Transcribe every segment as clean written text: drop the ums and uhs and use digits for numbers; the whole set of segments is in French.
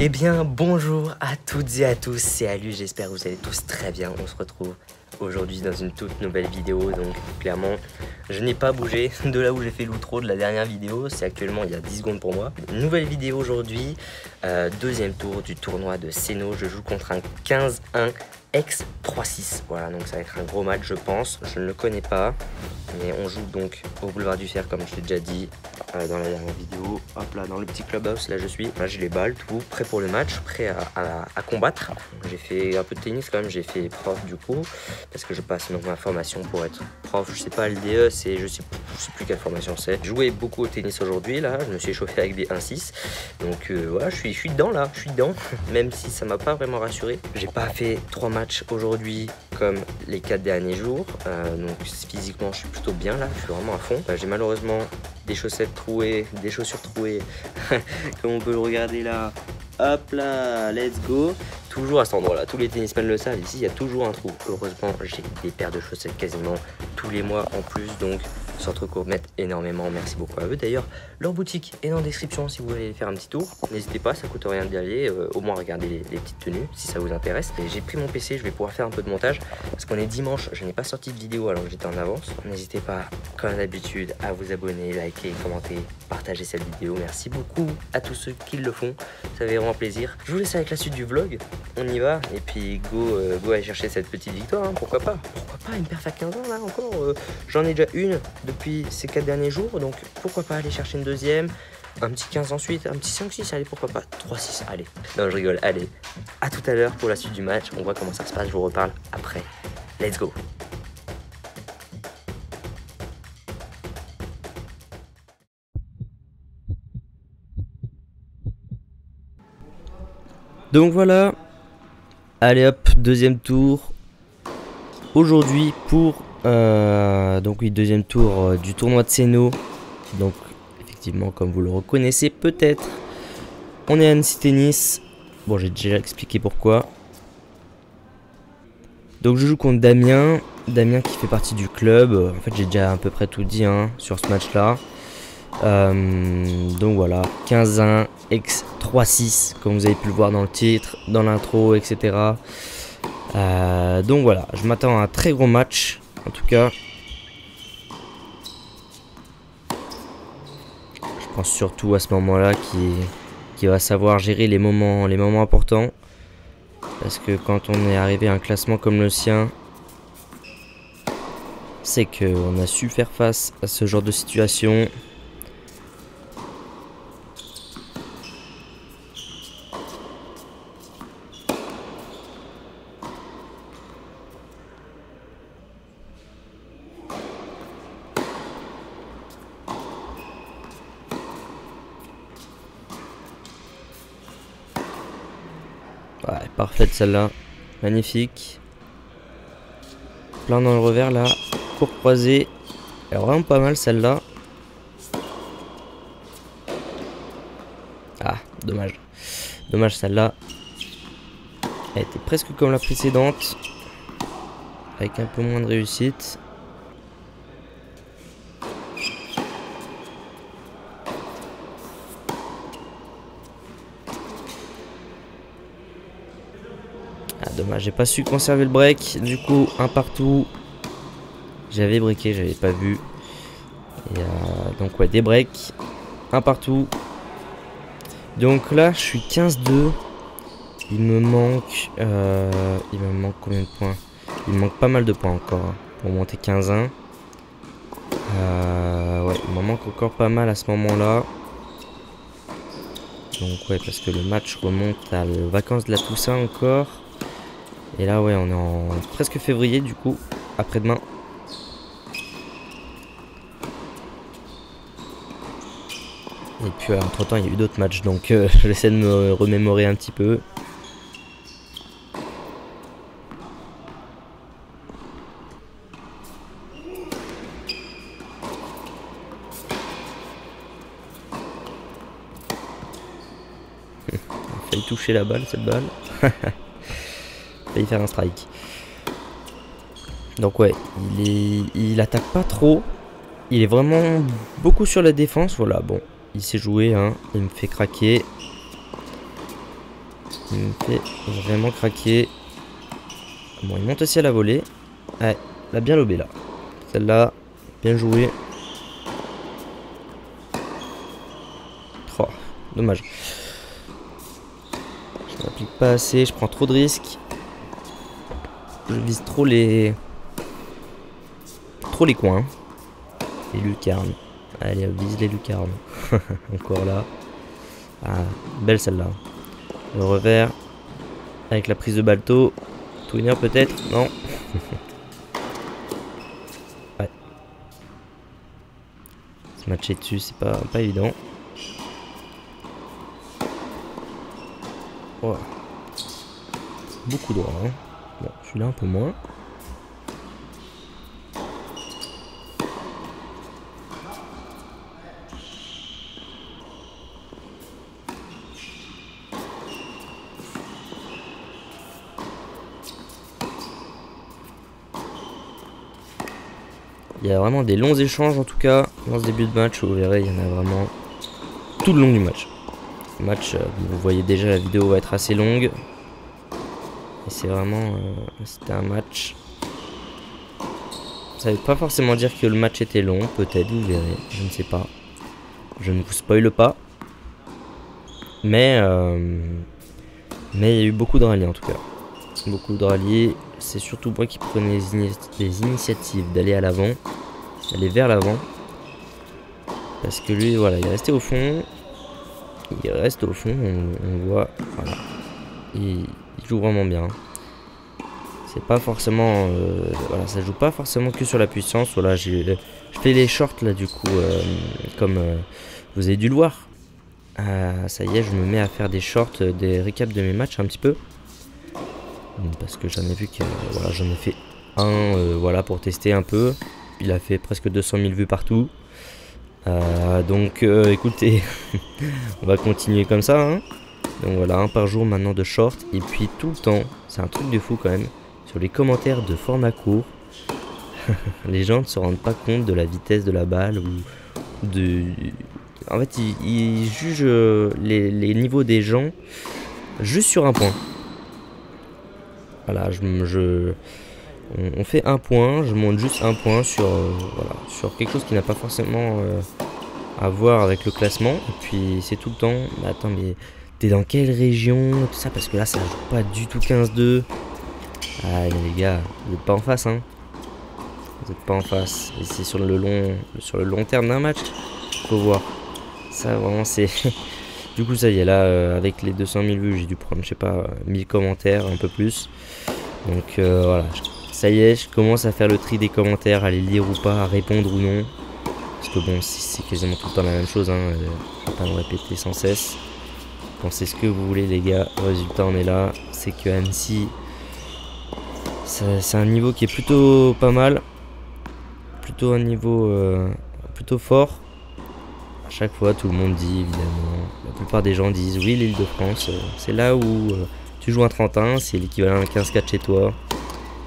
Eh bien bonjour à toutes et à tous, c'est Alu, j'espère que vous allez tous très bien. On se retrouve aujourd'hui dans une toute nouvelle vidéo. Donc clairement je n'ai pas bougé de là où j'ai fait l'outro de la dernière vidéo. C'est actuellement il y a 10 secondes pour moi. Nouvelle vidéo aujourd'hui, deuxième tour du tournoi de Ceno. Je joue contre un 15-1 ex 3-6. Voilà, donc ça va être un gros match je pense. Je ne le connais pas, mais on joue donc au boulevard du Fer comme je l'ai déjà dit dans la dernière vidéo. Hop là, dans le petit clubhouse, là je suis. Là j'ai les balles, tout prêt pour le match, prêt à combattre. J'ai fait un peu de tennis quand même, j'ai fait prof du coup, parce que je passe donc ma formation pour être prof. Je sais pas, LDE, c'est je sais plus quelle formation c'est. J'ai joué beaucoup au tennis aujourd'hui, là, je me suis échauffé avec des 1-6. Donc voilà, je suis dedans là, je suis dedans, même si ça m'a pas vraiment rassuré. J'ai pas fait 3 matchs aujourd'hui comme les 4 derniers jours, donc physiquement je suis plutôt bien là, je suis vraiment à fond. J'ai malheureusement des chaussettes trouées, des chaussures trouées, comme on peut le regarder là. Hop là, let's go. Toujours à cet endroit là, tous les tennismen le savent, ici il y a toujours un trou. Heureusement j'ai des paires de chaussettes quasiment tous les mois en plus, donc sans trop commettre énormément. Merci beaucoup à eux. D'ailleurs leur boutique est dans la description si vous voulez faire un petit tour, n'hésitez pas, ça coûte rien d'y aller, au moins regarder les petites tenues si ça vous intéresse. Et j'ai pris mon PC, je vais pouvoir faire un peu de montage parce qu'on est dimanche, je n'ai pas sorti de vidéo alors que j'étais en avance. N'hésitez pas comme d'habitude à vous abonner, liker, commenter, partager cette vidéo. Merci beaucoup à tous ceux qui le font, ça fait vraiment plaisir. Je vous laisse avec la suite du vlog, on y va et puis go aller chercher cette petite victoire, hein, pourquoi pas une perf à 15 ans là encore, j'en ai déjà une depuis ces 4 derniers jours, donc pourquoi pas aller chercher une deuxième, un petit 15 ensuite, un petit 5-6, allez pourquoi pas, 3-6, allez. Non je rigole, allez, à tout à l'heure pour la suite du match, on voit comment ça se passe, je vous reparle après, let's go. Donc voilà, allez hop, deuxième tour aujourd'hui pour donc oui, deuxième tour du tournoi de Ceno. Donc effectivement comme vous le reconnaissez peut-être, on est à Annecy Tennis. Bon, j'ai déjà expliqué pourquoi. Donc je joue contre Damien qui fait partie du club. En fait j'ai déjà à peu près tout dit hein, sur ce match là. Donc voilà, 15-1 ex 3-6 comme vous avez pu le voir dans le titre, dans l'intro, etc. Donc voilà, je m'attends à un très gros match en tout cas. Je pense surtout à ce moment là qui va savoir gérer les moments importants, parce que quand on est arrivé à un classement comme le sien, c'est qu'on a su faire face à ce genre de situation. Ouais, parfaite celle-là, magnifique. Plein dans le revers là, court croisé. Elle est vraiment pas mal celle-là. Ah, dommage. Dommage celle-là. Elle était presque comme la précédente, avec un peu moins de réussite. Ah, dommage, j'ai pas su conserver le break. Du coup, un partout. J'avais breaké, j'avais pas vu. Et donc ouais, des breaks. Un partout. Donc là, je suis 15-2. Il me manque combien de points? Il me manque pas mal de points encore hein, pour monter 15-1. Ouais, il m'en manque encore pas mal à ce moment-là. Donc ouais, parce que le match remonte à les vacances de la Toussaint encore. Et là ouais, on est en presque février du coup, après-demain. Et puis entre temps il y a eu d'autres matchs, donc j'essaie de me remémorer un petit peu. Il a failli toucher la balle, cette balle. Failli faire un strike. Donc ouais, il attaque pas trop. Il est vraiment beaucoup sur la défense. Voilà, bon, il s'est joué, hein. Il me fait craquer. qui me fait vraiment craquer. Bon, il monte aussi à la volée. Ouais, il a bien lobé là. Celle-là, bien joué. Oh, dommage. Je n'applique pas assez, je prends trop de risques. Je vise trop les coins. Les lucarnes. Allez, on vise les lucarnes. Encore là. Ah, belle celle-là. Le revers. Avec la prise de balto. Twinner peut-être? Non. Ouais. Se matcher dessus, c'est pas évident. Oh. Beaucoup droit. Hein. Bon, celui-là un peu moins. Il y a vraiment des longs échanges en tout cas dans ce début de match. Vous verrez, il y en a vraiment tout le long du match. Le match, vous voyez déjà, la vidéo va être assez longue. Et c'est vraiment... c'était un match... Ça veut pas forcément dire que le match était long, peut-être, vous verrez, je ne sais pas. Je ne vous spoile pas. Mais il y a eu beaucoup de rallyes en tout cas. Beaucoup de rallyes. C'est surtout moi qui prenais les initiatives d'aller à l'avant. D'aller vers l'avant. Parce que lui, voilà, il est resté au fond. Il reste au fond, on voit. Voilà. Il joue vraiment bien. C'est pas forcément... voilà, ça joue pas forcément que sur la puissance. Voilà, je fais les shorts là du coup, comme vous avez dû le voir. Ça y est, je me mets à faire des shorts, des récaps de mes matchs un petit peu. Parce que j'en ai vu que voilà, j'en ai fait un voilà, pour tester un peu. Il a fait presque 200 000 vues partout. Donc écoutez, on va continuer comme ça. Hein. Donc voilà, un par jour maintenant de short. Et puis tout le temps, c'est un truc de fou quand même. Sur les commentaires de format court, les gens ne se rendent pas compte de la vitesse de la balle. Ou de... En fait, ils jugent les niveaux des gens juste sur un point. Voilà, on fait un point, je monte juste un point sur, voilà, sur quelque chose qui n'a pas forcément à voir avec le classement. Et puis c'est tout le temps, bah, attends mais t'es dans quelle région, tout ça, parce que là ça joue pas du tout 15-2. Ah mais les gars, vous n'êtes pas en face hein. Vous n'êtes pas en face. Et c'est sur le long terme d'un match, faut voir. Ça vraiment c'est... Du coup ça y est là, avec les 200 000 vues, j'ai dû prendre, je sais pas, 1000 commentaires, un peu plus. Donc voilà, ça y est, je commence à faire le tri des commentaires, à les lire ou pas, à répondre ou non. Parce que bon, c'est quasiment tout le temps la même chose, hein, je vais pas me répéter sans cesse. Pensez ce que vous voulez les gars, le résultat on est là, c'est que Annecy, c'est un niveau qui est plutôt pas mal. Plutôt un niveau plutôt fort. À chaque fois, tout le monde dit, évidemment, la plupart des gens disent, oui, l'Île-de-France, c'est là où tu joues un 31, c'est l'équivalent d'un 15-4 chez toi.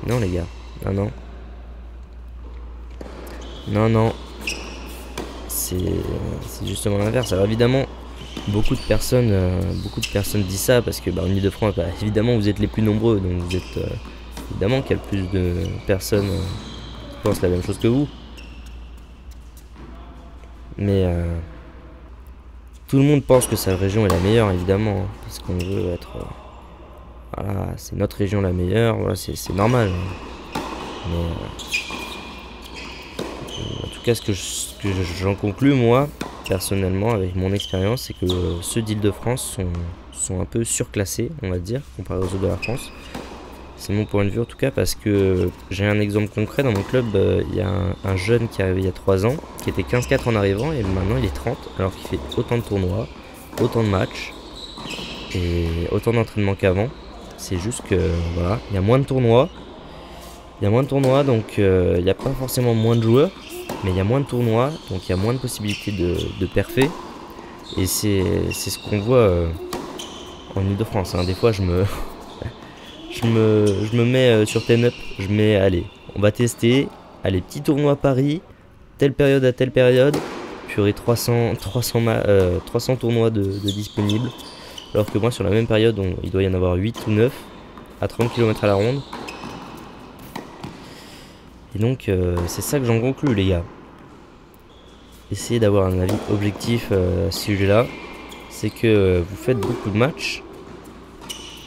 Non, les gars, non. Non, c'est justement l'inverse. Alors évidemment, beaucoup de personnes disent ça, parce que en Île-de-France, bah, évidemment, vous êtes les plus nombreux, donc vous êtes, évidemment qu'il y a le plus de personnes qui pensent la même chose que vous. Mais... tout le monde pense que sa région est la meilleure, évidemment, hein, parce qu'on veut être... voilà, c'est notre région la meilleure, voilà, c'est normal. Mais... en tout cas, ce que j'en conclus, moi, personnellement, avec mon expérience, c'est que ceux d'Île-de-France sont un peu surclassés, on va dire, comparé aux autres de la France. C'est mon point de vue en tout cas, parce que j'ai un exemple concret dans mon club. Il y a un jeune qui arrivait il y a 3 ans, qui était 15-4 en arrivant, et maintenant il est 30, alors qu'il fait autant de tournois, autant de matchs, et autant d'entraînement qu'avant. C'est juste que voilà, il y a moins de tournois. Donc il n'y a pas forcément moins de joueurs, mais il y a moins de tournois, donc il y a moins de possibilités de perfer. Et c'est ce qu'on voit en Ile-de-France. Hein. Des fois je me mets sur Ten Up, je mets, allez, on va tester, allez, petit tournoi à Paris, telle période à telle période, puis il y aurait 300 tournois de disponibles. alors que moi sur la même période il doit y en avoir 8 ou 9 à 30 km à la ronde. Et donc c'est ça que j'en conclus les gars. Essayez d'avoir un avis objectif à ce sujet là. C'est que vous faites beaucoup de matchs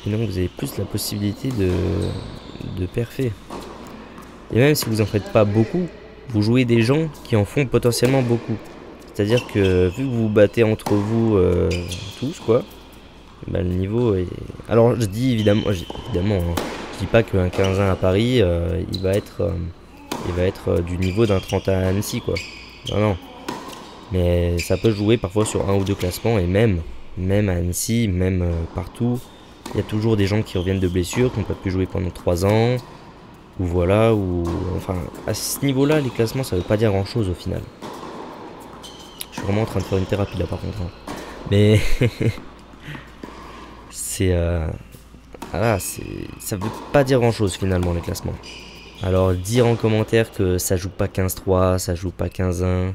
et donc vous avez plus la possibilité de perfer. Et même si vous en faites pas beaucoup, vous jouez des gens qui en font potentiellement beaucoup. C'est-à-dire que vu que vous vous battez entre vous tous quoi, bah, le niveau est... Alors je dis évidemment hein, je dis pas qu'un 15-1 à Paris il va être du niveau d'un 30 à Annecy quoi. Non. Mais ça peut jouer parfois sur un ou deux classements et même à Annecy, même partout, il y a toujours des gens qui reviennent de blessures, qui n'ont pas pu jouer pendant 3 ans, ou voilà, ou enfin à ce niveau-là, les classements ça veut pas dire grand-chose au final. Je suis vraiment en train de faire une thérapie là par contre. Hein. Mais c'est voilà, ça veut pas dire grand-chose finalement les classements. Alors dire en commentaire que ça joue pas 15-3, ça joue pas 15-1.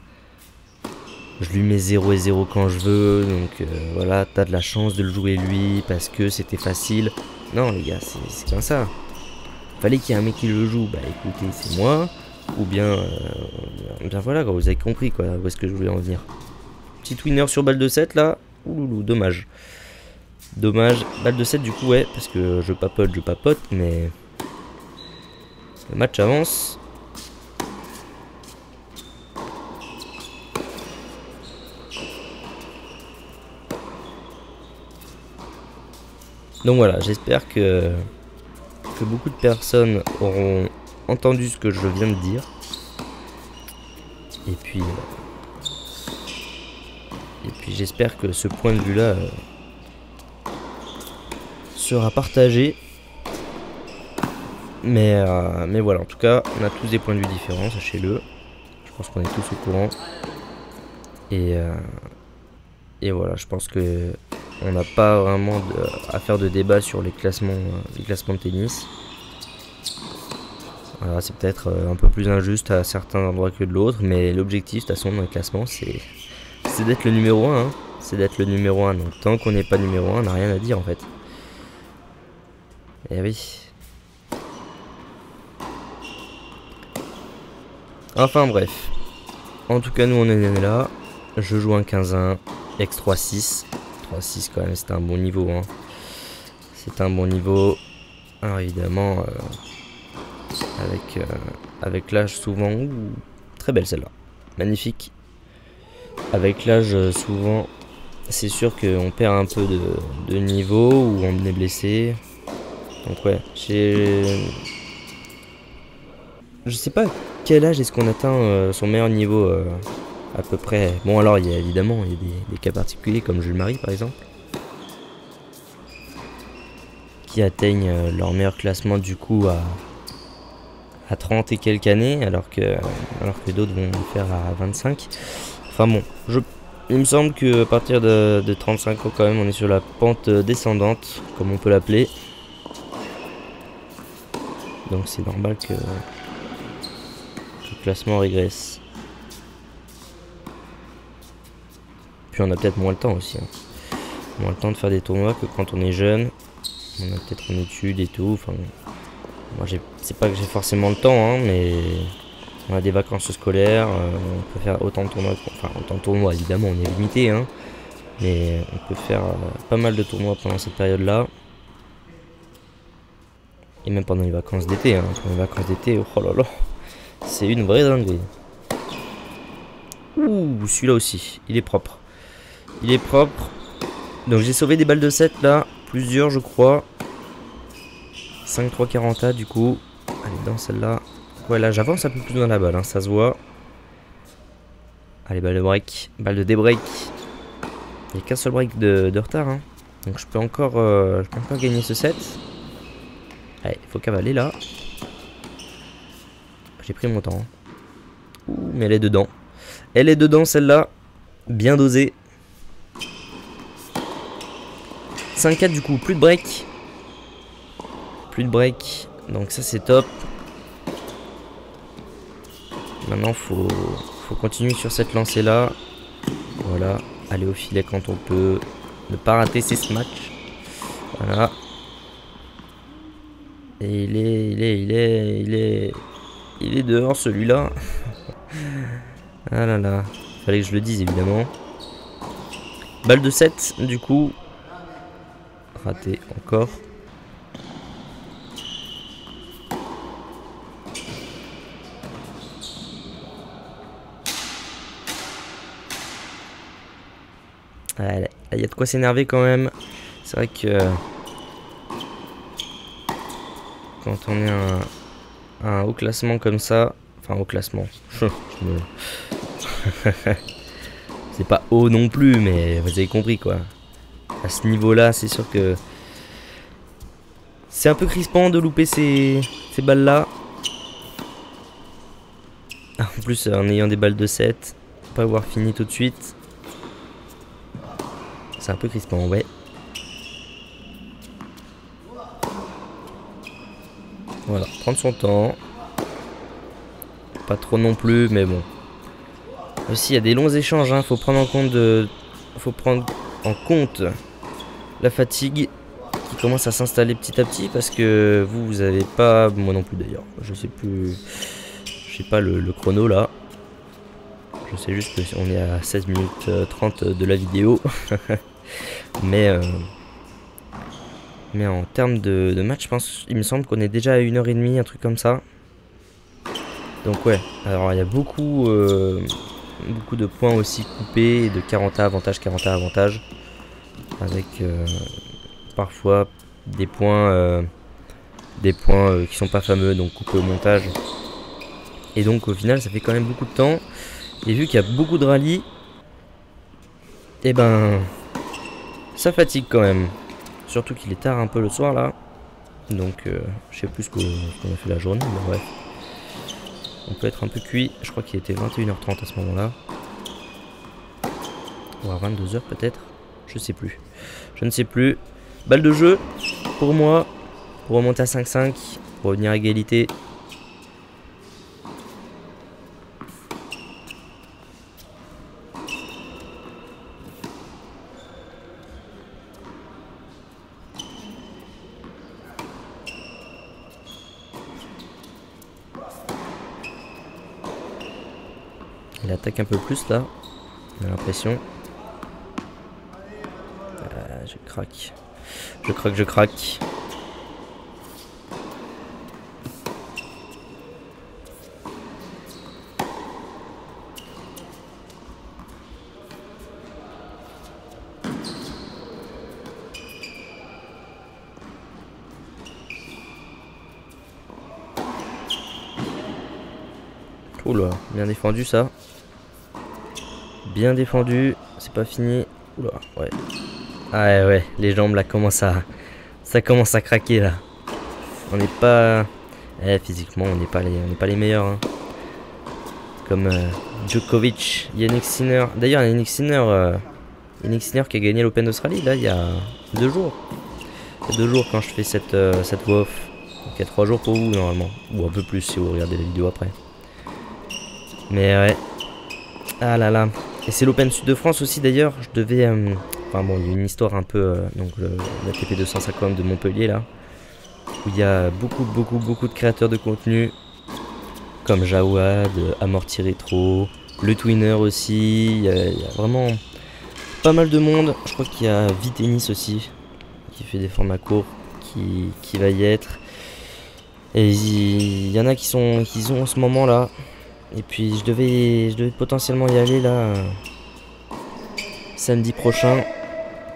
Je lui mets 0 et 0 quand je veux, donc voilà, t'as de la chance de le jouer lui parce que c'était facile. Non les gars, c'est comme ça. Fallait qu'il y ait un mec qui le joue, bah écoutez, c'est moi. Ou bien voilà, vous avez compris quoi, où est-ce que je voulais en venir. Petit winner sur balle de 7 là, ouloulou, dommage. Dommage, balle de 7 du coup ouais, parce que je papote, mais le match avance. Donc voilà, j'espère que beaucoup de personnes auront entendu ce que je viens de dire. Et puis j'espère que ce point de vue-là sera partagé. Mais voilà, en tout cas, on a tous des points de vue différents, sachez-le. Je pense qu'on est tous au courant. Et voilà, je pense que on n'a pas vraiment à faire de débat sur les classements de tennis. Voilà, c'est peut-être un peu plus injuste à certains endroits que de l'autre, mais l'objectif de toute façon dans le classement c'est d'être le numéro 1. Hein. C'est d'être le numéro 1, donc tant qu'on n'est pas numéro 1, on n'a rien à dire en fait. Eh oui. Enfin bref. En tout cas nous on est là. Je joue un 15-1, ex 3-6. 3-6 quand même, c'est un bon niveau. Hein. C'est un bon niveau. Alors évidemment, avec l'âge souvent... Ouh, très belle celle-là. Magnifique. Avec l'âge souvent, c'est sûr qu'on perd un peu de niveau ou on est blessé. Donc ouais, je sais pas à quel âge est-ce qu'on atteint son meilleur niveau à peu près. Bon alors il y a évidemment des cas particuliers comme Jules Marie par exemple qui atteignent leur meilleur classement du coup à 30 et quelques années alors que d'autres vont le faire à 25. Enfin bon, il me semble qu'à partir de 35 ans quand même on est sur la pente descendante comme on peut l'appeler. Donc c'est normal que le classement régresse. Puis on a peut-être moins le temps aussi. Hein. Moins le temps de faire des tournois que quand on est jeune. On a peut-être une étude et tout. Enfin, moi c'est pas que j'ai forcément le temps, hein, mais on a des vacances scolaires. On peut faire autant de tournois. Enfin autant de tournois évidemment on est limité, hein, mais on peut faire pas mal de tournois pendant cette période-là. Et même pendant les vacances d'été. Hein. Pendant les vacances d'été, oh là là, c'est une vraie dinguerie. Ouh, celui-là aussi, il est propre. Il est propre. Donc j'ai sauvé des balles de 7 là. Plusieurs je crois. 5-3 40A du coup. Allez dans celle-là. Ouais là j'avance un peu plus dans la balle. Hein, ça se voit. Allez balle de break. Balle de débreak. Il n'y a qu'un seul break de retard. Hein. Donc je peux encore gagner ce set. Allez, il faut cavaler là. J'ai pris mon temps. Ouh, mais elle est dedans. Elle est dedans celle-là. Bien dosée. 5-4 du coup, plus de break. Plus de break. Donc ça c'est top. Maintenant faut continuer sur cette lancée là. Voilà. Aller au filet quand on peut. Ne pas rater ces matchs. Voilà. Et il est dehors celui-là. Ah là là. Fallait que je le dise évidemment. Balle de 7 du coup. Raté encore. Là, il y a de quoi s'énerver quand même. C'est vrai que quand on est un haut classement comme ça, enfin haut classement, c'est pas haut non plus, mais vous avez compris quoi. À ce niveau-là, c'est sûr que c'est un peu crispant de louper ces balles-là. En plus, en ayant des balles de 7, pas avoir fini tout de suite. C'est un peu crispant, ouais. Voilà, prendre son temps. Pas trop non plus, mais bon. Aussi, il y a des longs échanges, hein. Faut prendre en compte la fatigue qui commence à s'installer petit à petit parce que vous avez pas, moi non plus d'ailleurs. Je sais plus, je sais pas le chrono là. Je sais juste qu'on est à 16 minutes 30 de la vidéo. mais en termes de match, je pense, il me semble qu'on est déjà à 1h30, un truc comme ça. Donc ouais, alors il y a beaucoup de points aussi coupés, de 40A avantage, avec parfois des points qui sont pas fameux, donc coupés au montage. Et donc au final ça fait quand même beaucoup de temps. Et vu qu'il y a beaucoup de rallyes, et ben ça fatigue quand même. Surtout qu'il est tard un peu le soir là. Donc je sais plus ce qu'on a fait la journée, mais bref. On peut être un peu cuit. Je crois qu'il était 21h30 à ce moment-là. Ou à 22h peut-être. Je sais plus. Je ne sais plus. Balle de jeu pour moi. Pour remonter à 5-5. Pour revenir à égalité. Il attaque un peu plus là. On a l'impression. Je craque. Je craque. Oula, bien défendu ça. Bien défendu, c'est pas fini. Oula, ouais. Ah ouais, les jambes là ça commence à craquer là. On n'est pas, physiquement on n'est pas les meilleurs. Hein. Comme Djokovic, Yannick Sinner. D'ailleurs Yannick Sinner qui a gagné l'Open d'Australie là il y a 2 jours. Il y a 2 jours quand je fais cette voix off. Donc il y a 3 jours pour vous normalement, ou un peu plus si vous regardez la vidéo après. Mais ouais. Ah là là. Et c'est l'Open Sud de France aussi d'ailleurs. Je devais... enfin bon, il y a une histoire un peu... donc la TP 250 de Montpellier là. Où il y a beaucoup de créateurs de contenu. Comme Jawad, Amorti Retro, le Twinner aussi. Il y a vraiment pas mal de monde. Je crois qu'il y a Vitennis aussi. Qui fait des formats courts. Qui va y être. Et il y en a qui ont en ce moment là. Et puis je devais potentiellement y aller là samedi prochain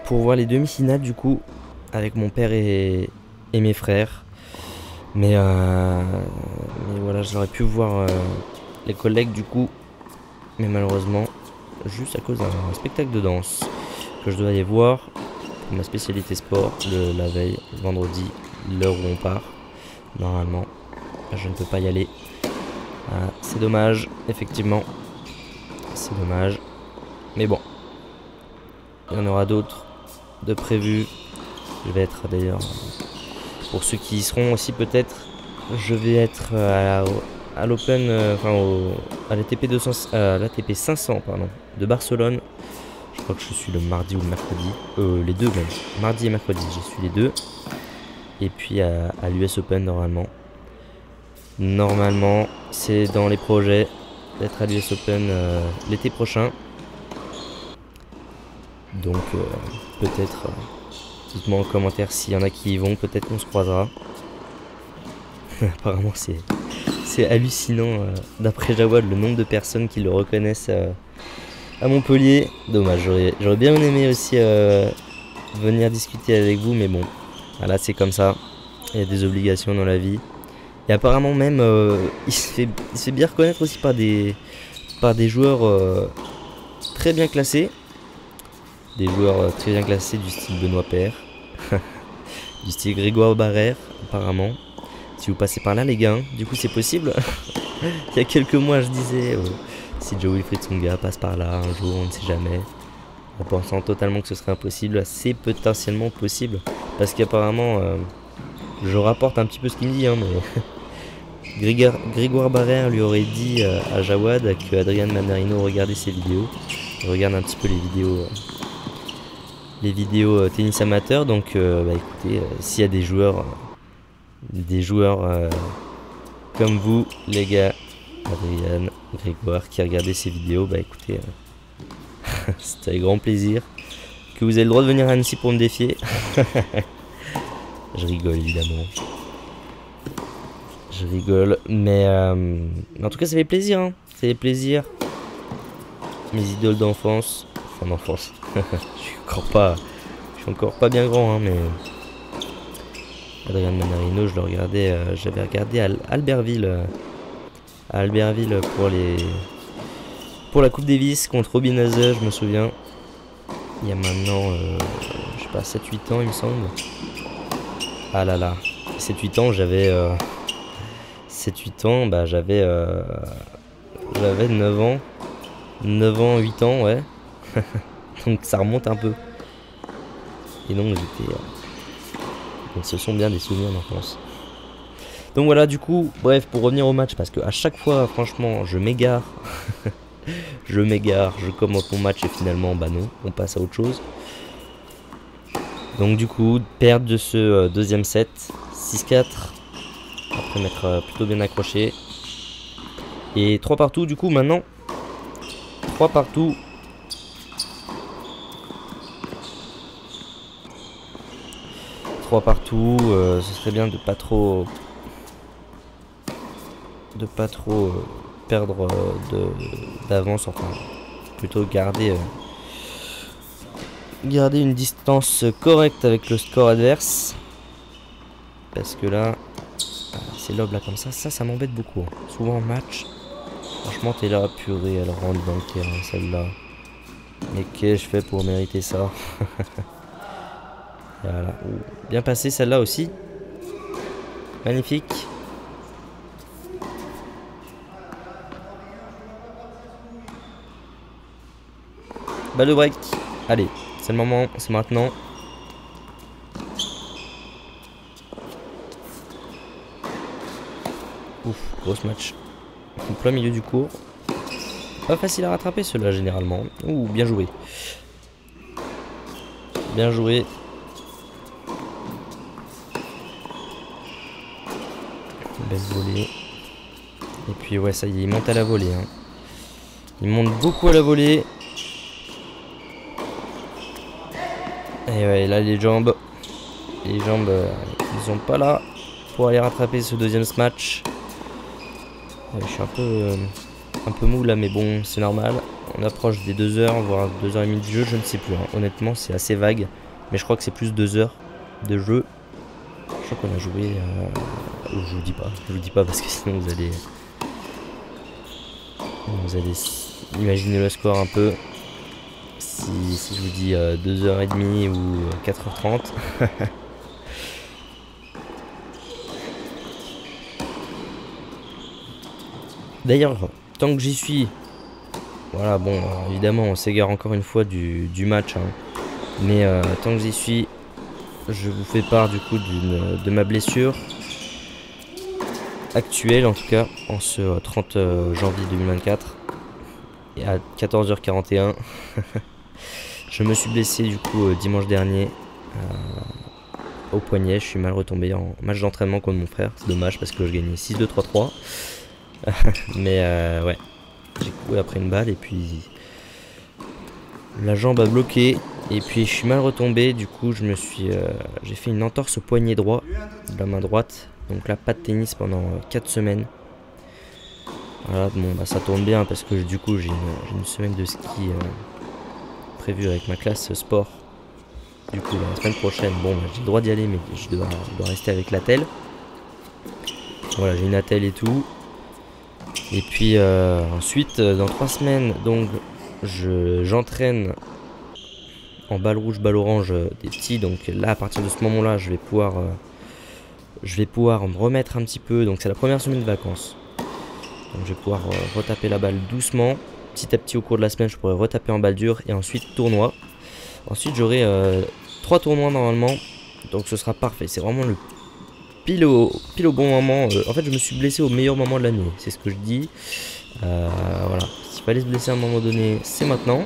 pour voir les demi-finales du coup avec mon père et mes frères. Mais voilà, j'aurais pu voir les collègues du coup, mais malheureusement juste à cause d'un spectacle de danse que je dois aller voir pour ma spécialité sport la veille, vendredi, l'heure où on part. Normalement, je ne peux pas y aller. Ah, c'est dommage, effectivement. C'est dommage. Mais bon. Il y en aura d'autres de prévus. Je vais être d'ailleurs... Pour ceux qui y seront aussi peut-être, je vais être à l'Open... à l'ATP 500 pardon, de Barcelone. Je crois que je suis le mardi ou le mercredi. Les deux même. Mardi et mercredi, je suis les deux. Et puis à l'US Open normalement. Normalement, c'est dans les projets d'être à l'US Open l'été prochain. Donc peut-être, dites-moi en commentaire s'il y en a qui y vont, peut-être qu'on se croisera. Apparemment c'est hallucinant, d'après Jawad, le nombre de personnes qui le reconnaissent à Montpellier. Dommage, j'aurais bien aimé aussi venir discuter avec vous, mais bon, voilà, c'est comme ça. Il y a des obligations dans la vie. Et apparemment même, il se fait bien reconnaître aussi par des joueurs très bien classés. Des joueurs très bien classés du style Benoît Paire, du style Grégoire Barrère, apparemment. Si vous passez par là, les gars, hein, du coup c'est possible. Il y a quelques mois, je disais, si Joe Wilfried Tsonga passe par là un jour, on ne sait jamais. En pensant totalement que ce serait impossible, c'est potentiellement possible. Parce qu'apparemment, je rapporte un petit peu ce qu'il me dit, hein, mais Grégoire Barrère lui aurait dit à Jawad que Adrian Manarino regardait ses vidéos. Il regarde un petit peu les vidéos tennis amateur. Donc bah écoutez, s'il y a des joueurs comme vous les gars, Adrien, Grégoire, qui regardaient ces vidéos, bah écoutez, c'était avec grand plaisir que vous avez le droit de venir à Annecy pour me défier. Je rigole évidemment, je rigole, mais en tout cas ça fait plaisir, hein. Ça fait plaisir. Mes idoles d'enfance, enfin d'enfance, je suis encore pas bien grand, hein, mais Adrian Manarino, je le regardais, j'avais regardé à Albertville pour la Coupe Davis contre Robin Haase, je me souviens. Il y a maintenant, je sais pas, 7-8 ans il me semble. Ah là là, 7-8 ans, j'avais 7-8 ans, bah j'avais 9 ans. 9 ans, 8 ans, ouais. Donc ça remonte un peu. Et donc j'étais... Donc ce sont bien des souvenirs d'enfance. Donc voilà, du coup, bref, pour revenir au match, parce que à chaque fois, franchement, je m'égare. Je commente mon match et finalement, bah non, on passe à autre chose. Donc du coup, perte de ce deuxième set, 6-4. Après m'être plutôt bien accroché. Et 3 partout, du coup, maintenant. 3 partout. Ce serait bien de pas trop perdre d'avance, enfin plutôt garder une distance correcte avec le score adverse, parce que là ces lobes là comme ça m'embête beaucoup, hein. Souvent en match, franchement t'es là, purée, elle rentre dans le terrain celle-là, mais qu'est-ce que je fais pour mériter ça? Voilà. Bien passé celle-là aussi. Magnifique. Balle de break. Allez, c'est le moment, c'est maintenant. Ouf, gros match. En plein milieu du cours. Pas facile à rattraper ceux-là généralement. Ouh, bien joué. Bien joué. Belle volée. Et puis ouais, ça y est, il monte à la volée, hein. Il monte beaucoup à la volée. Et ouais, là les jambes, ils sont pas là pour aller rattraper ce deuxième match. Je suis un peu mou là, mais bon, c'est normal. On approche des 2 heures, voire 2h30 de jeu, je ne sais plus, hein. Honnêtement, c'est assez vague, mais je crois que c'est plus 2 heures de jeu. Je crois qu'on a joué... je vous dis pas parce que sinon vous allez imaginer le score un peu. Si je vous dis 2h30 ou 4h30. D'ailleurs, tant que j'y suis, voilà, bon, évidemment on s'égare encore une fois du match, hein. Mais tant que j'y suis, je vous fais part du coup de ma blessure actuelle, en tout cas en ce 30 janvier 2024 et à 14h41. Je me suis blessé du coup dimanche dernier au poignet. Je suis mal retombé en match d'entraînement contre mon frère. C'est dommage parce que je gagnais 6-2, 3-3. Mais ouais, j'ai couru après une balle et puis la jambe a bloqué. Et puis je suis mal retombé. Du coup j'ai fait une entorse au poignet droit de la main droite. Donc là, pas de tennis pendant 4 semaines. Voilà, bon bah ça tourne bien parce que du coup j'ai une semaine de ski prévue avec ma classe sport. Du coup la semaine prochaine, bon bah, j'ai le droit d'y aller mais je dois rester avec l'attelle. Voilà, j'ai une attelle et tout. Et puis ensuite dans 3 semaines donc j'entraîne en balle rouge, balle orange des petits. Donc là à partir de ce moment là je vais pouvoir me remettre un petit peu. Donc c'est la première semaine de vacances. Donc je vais pouvoir retaper la balle doucement. Petit à petit au cours de la semaine je pourrai retaper en balle dure. Et ensuite tournoi. Ensuite j'aurai 3 tournois normalement. Donc ce sera parfait. C'est vraiment le pile au bon moment. En fait je me suis blessé au meilleur moment de l'année. C'est ce que je dis. Voilà. S'il fallait se blesser à un moment donné, c'est maintenant.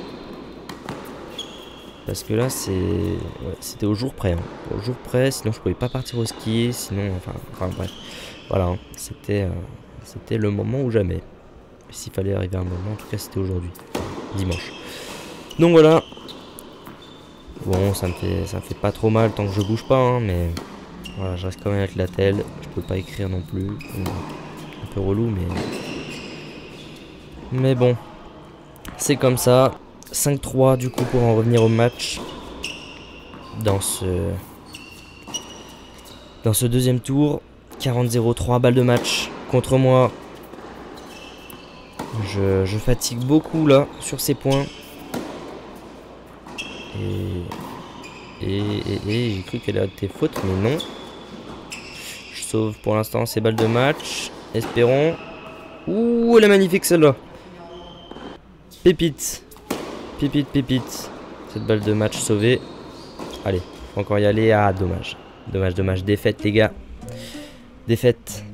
Parce que là c'était au jour près. Hein. Au jour près, sinon je pouvais pas partir au ski. Sinon, enfin bref. Voilà. Hein. C'était le moment ou jamais. S'il fallait arriver à un moment, en tout cas c'était aujourd'hui, dimanche. Donc voilà. Bon, ça me fait pas trop mal tant que je bouge pas, hein, mais voilà, je reste quand même avec la telle. Je peux pas écrire non plus. Un peu relou, mais bon, c'est comme ça. 5-3 du coup pour en revenir au match dans ce deuxième tour. 40-0, 3 balles de match contre moi. Je fatigue beaucoup là sur ces points. Et j'ai cru qu'elle a été faute, mais non. Je sauve pour l'instant ces balles de match. Espérons. Ouh, elle est magnifique celle-là. Pépite. Pépite, pépite. Cette balle de match sauvée. Allez, faut encore y aller. Ah, dommage. Dommage, dommage. Défaite, les gars. Défaite.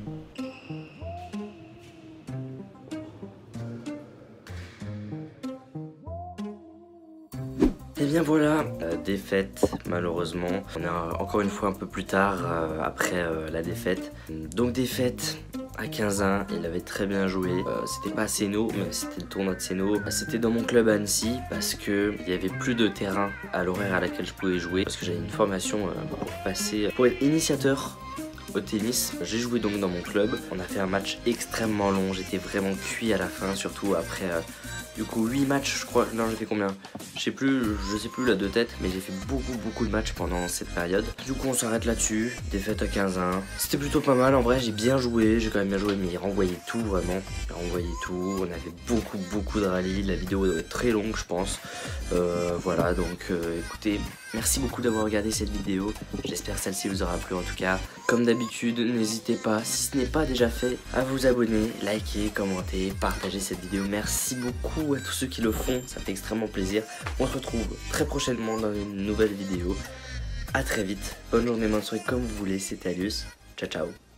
Et bien voilà, défaite malheureusement. On est encore une fois un peu plus tard après la défaite. Donc défaite à 15-1, il avait très bien joué. C'était pas à Séno, mais c'était le tournoi de Séno. C'était dans mon club à Annecy parce que il y avait plus de terrain à l'horaire à laquelle je pouvais jouer. Parce que j'avais une formation pour être initiateur au tennis. J'ai joué donc dans mon club. On a fait un match extrêmement long. J'étais vraiment cuit à la fin, surtout après du coup 8 matchs je crois. Non, j'ai fait combien? Je sais plus là de tête, mais j'ai fait beaucoup de matchs pendant cette période. Du coup on s'arrête là-dessus. Défaite à 15-1. C'était plutôt pas mal en vrai, j'ai bien joué, j'ai quand même bien joué, mais il renvoyait tout vraiment. Il renvoyait tout. On avait beaucoup de rallyes. La vidéo doit être très longue je pense. Voilà donc écoutez, merci beaucoup d'avoir regardé cette vidéo. J'espère que celle-ci vous aura plu en tout cas. Comme d'habitude, n'hésitez pas, si ce n'est pas déjà fait, à vous abonner, liker, commenter, partager cette vidéo. Merci beaucoup à tous ceux qui le font, ça fait extrêmement plaisir. On se retrouve très prochainement dans une nouvelle vidéo. A très vite, bonne journée, bonne soirée comme vous voulez, c'était Alius. Ciao ciao.